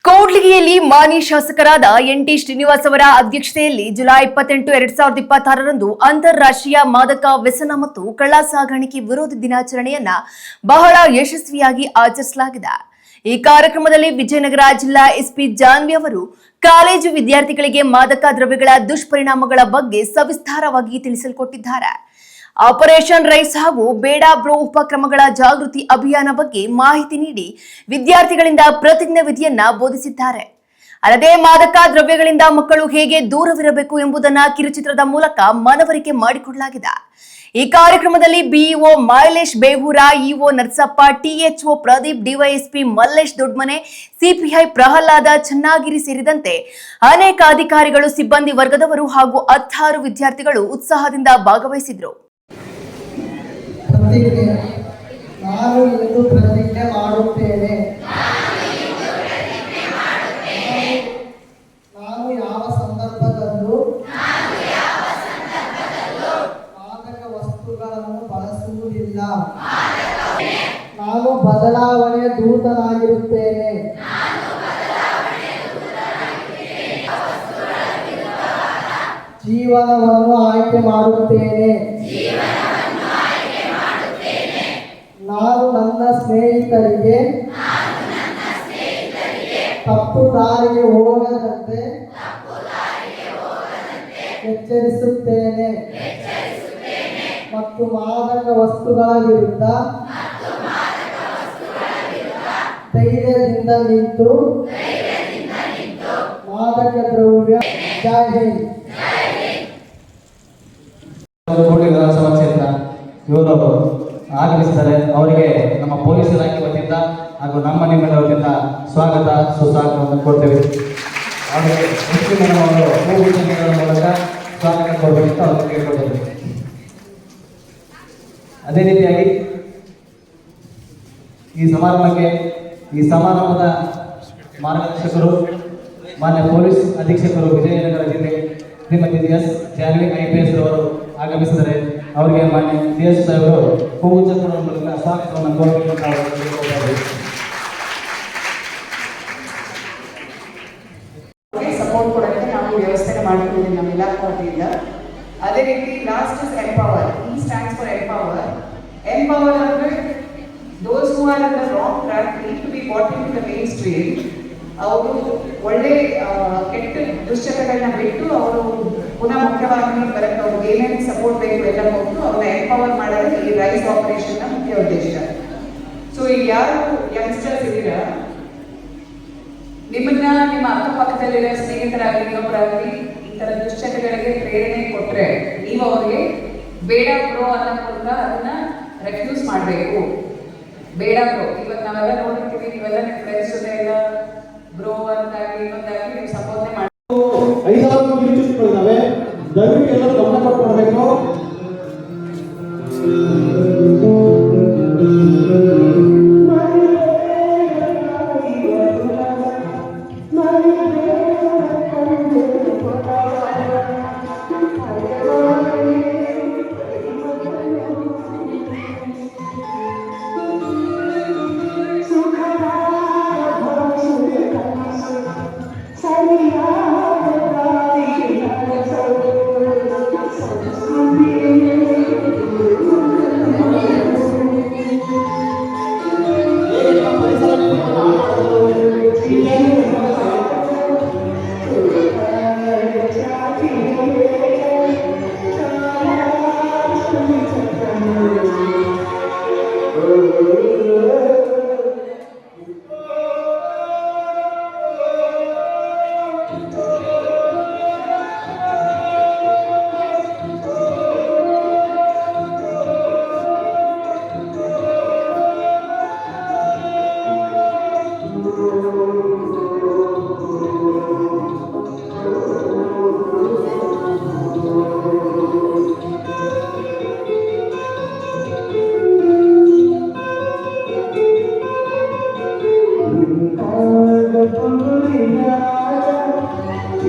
ಕೂಡ್ಲಿಗಿಯಲ್ಲಿ ಮಾನ್ಯ ಶಾಸಕರಾದ ಎನ್.ಟಿ. ಶ್ರೀನಿವಾಸ್ ಅವರ ಅಧ್ಯಕ್ಷತೆಯಲ್ಲಿ ಜುಲೈ 28, 2026ರಂದು ಅಂತಾರಾಷ್ಟ್ರೀಯ ಮಾದಕ ವ್ಯಸನ ಮತ್ತು ಕಳ್ಳ ಸಾಗಾಣಿಕೆ ವಿರೋಧಿ ದಿನಾಚರಣೆಯನ್ನ ಬಹಳ ಯಶಸ್ವಿಯಾಗಿ ಆಚರಿಸಲಾಗಿದೆ. ಈ ಕಾರ್ಯಕ್ರಮದಲ್ಲಿ ವಿಜಯನಗರ ಜಿಲ್ಲಾ ಎಸ್ಪಿ ಜಾನ್ವಿ ಅವರು ಕಾಲೇಜು ವಿದ್ಯಾರ್ಥಿಗಳಿಗೆ ಮಾದಕ ದ್ರವ್ಯಗಳ ದುಷ್ಪರಿಣಾಮಗಳ ಬಗ್ಗೆ ಸವಿಸ್ತಾರವಾಗಿ ತಿಳಿಸಿಕೊಟ್ಟಿದ್ದಾರೆ. ಆಪರೇಷನ್ ರೈಸ್ ಹಾಗೂ ಬೇಡ ಬ್ರೋ ಉಪಕ್ರಮಗಳ ಜಾಗೃತಿ ಅಭಿಯಾನ ಬಗ್ಗೆ ಮಾಹಿತಿ ನೀಡಿ ವಿದ್ಯಾರ್ಥಿಗಳಿಂದ ಪ್ರತಿಜ್ಞಾ ವಿಧಿಯನ್ನ ಬೋಧಿಸಿದ್ದಾರೆ. ಅಲ್ಲದೆ ಮಾದಕ ದ್ರವ್ಯಗಳಿಂದ ಮಕ್ಕಳು ಹೇಗೆ ದೂರವಿರಬೇಕು ಎಂಬುದನ್ನು ಕಿರುಚಿತ್ರದ ಮೂಲಕ ಮನವರಿಕೆ ಮಾಡಿಕೊಡಲಾಗಿದೆ. ಈ ಕಾರ್ಯಕ್ರಮದಲ್ಲಿ BEO Mailesh Bevoor, EO Narasappa, THO Pradeep, DYSP Mallesh Dodmane, CPI Prahlada Channagiri ಸೇರಿದಂತೆ ಅನೇಕ ಅಧಿಕಾರಿಗಳು, ಸಿಬ್ಬಂದಿ ವರ್ಗದವರು ಹಾಗೂ 16 ವಿದ್ಯಾರ್ಥಿಗಳು ಉತ್ಸಾಹದಿಂದ ಭಾಗವಹಿಸಿದರು. ನಾನು ಇಂದು ಪ್ರತಿಜ್ಞೆ ಮಾಡುತ್ತೇನೆ. ನಾನು ಯಾವ ಸಂದರ್ಭದಲ್ಲೂ ಮಾದಕ ವಸ್ತುಗಳನ್ನು ಬಳಸುವುದಿಲ್ಲ. ನಾನು ಬದಲಾವಣೆಯ ದೂತನಾಗಿರುತ್ತೇನೆ. ಜೀವನವನ್ನು ಆಯ್ಕೆ ಮಾಡುತ್ತೇನೆ. ನಾನು ನನ್ನ ಸ್ನೇಹಿತರಿಗೆ ತಪ್ಪು ದಾರಿಗೆ ಹೋಗದಂತೆ ಎಚ್ಚರಿಸುತ್ತೇನೆ ಮತ್ತು ಮಾದಕ ವಸ್ತುಗಳ ವಿರುದ್ಧ ಧೈರ್ಯದಿಂದ ನಿಂತು ಮಾದಕ ದ್ರವ್ಯ ಜೈ ಹಿಂದ್. ವಿಧಾನಸಭಾ ಕ್ಷೇತ್ರ ಇವರು ಆಗಮಿಸಿದ್ದಾರೆ. ಅವರಿಗೆ ನಮ್ಮ ಪೊಲೀಸ್ ಇಲಾಖೆ ವತಿಯಿಂದ ಹಾಗೂ ನಮ್ಮ ನಿಮ್ಮೆಲ್ಲ ವತಿಯಿಂದ ಸ್ವಾಗತ ಸುಸ್ವಾಗತವನ್ನು ಕೊಡ್ತೇವೆ. ಅವರಿಗೆ ಹೂಗುಚ್ಛಗಳ ಮೂಲಕ ಸ್ವಾಗತ ಕೊಡಬೇಕಂತ ಅವ್ರಿಗೆ ಕೇಳ್ಕೊಳ್ತೇವೆ. ಅದೇ ರೀತಿಯಾಗಿ ಈ ಸಮಾರಂಭದ ಮಾರ್ಗದರ್ಶಕರು ಮಾನ್ಯ ಪೊಲೀಸ್ ಅಧೀಕ್ಷಕರು ವಿಜಯನಗರ ಜಿಲ್ಲೆ ಶ್ರೀಮತಿ ಎಸ್ ಜಾನ್ವಿ IPS ಅವರು ಆಗಮಿಸಿದರೆ ಅವರಿಗೆ ಮಾನ್ಯ DS ಸಾಹೇಬರು ಹೂಗುಚ್ಛಗಳ ಮೂಲಕ ಸ್ವಾಗತವನ್ನು ಕೋರಬೇಕಂತ ಸಪೋರ್ಟ್ ಕೊಡೋಕ್ಕೆ ನಾವು ವ್ಯವಸ್ಥೆ ಮಾಡ್ಕೊಂಡಿದ್ದೀವಿ ನಮ್ಮ ಇಲಾಖೆ ವತಿಯಿಂದ. ಅದೇ ರೀತಿ last is empower. E stands for empower. Empower ಅಂದರೆ those who are in the wrong track need to be brought in the mainstream. ಅವರು ಒಳ್ಳೆ ಕೆಟ್ಟ ದುಶ್ಚಟಗಳನ್ನ ಬಿಟ್ಟು ಅವರು ಪುನಃ ಮುಖ್ಯವಾಗಿ ಬರಕ್ಕೆ ಅವ್ರಿಗೆ ಏನೇನು ಸಪೋರ್ಟ್ ಬೇಕು ಎಲ್ಲ ಹೋಗ್ತು ಅವ್ರನ್ನ ಎಂಪವರ್ ಮಾಡೋದು ಈ ರೈಸ್ ಆಪರೇಷನ್ನ ಮುಖ್ಯ ಉದ್ದೇಶ. ಸೊ ಈಗ ಯಾರು ಯಂಗ್ಸ್ಟರ್ಸ್ ಇದ್ದೀರಾ, ನಿಮ್ಮನ್ನ ನಿಮ್ಮ ಅಕ್ಕಪಕ್ಕದಲ್ಲಿರೋ ಸ್ನೇಹಿತರಾಗಲಿ ಇನ್ನೊಬ್ಬರಾಗಲಿ ಈ ಥರ ದುಶ್ಚಟಗಳಿಗೆ ಪ್ರೇರಣೆ ಕೊಟ್ಟರೆ ನೀವು ಅವ್ರಿಗೆ ಬೇಡ ಬ್ರೋ ಅನ್ನೋ ಮೂಲಕ ಅದನ್ನ ರೆಫ್ಯೂಸ್ ಮಾಡಬೇಕು. ಬೇಡ ಬ್ರೋ, ಇವತ್ತು ನಾವೆಲ್ಲ ನೋಡಿರ್ತೀವಿ, ನೀವೆಲ್ಲ ನಿಮ್ಮ ಫ್ರೆಂಡ್ಸ್ ಜೊತೆ ಎಲ್ಲ ಬ್ರೋ ಅಂತಾಗಿ ಇನ್ನೊಂದಾಗಿ ನೀವು ಸಂಬೋಧನೆ ಮಾಡಿ 5,000 ಕಿರುಚಿತ್ರಗಳಿದ್ದಾವೆ. ದಯವಿಟ್ಟು ಎಲ್ಲರೂ ಗಮನ ಕೊಟ್ಟು ಮಾಡಬೇಕು.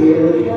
Yeah.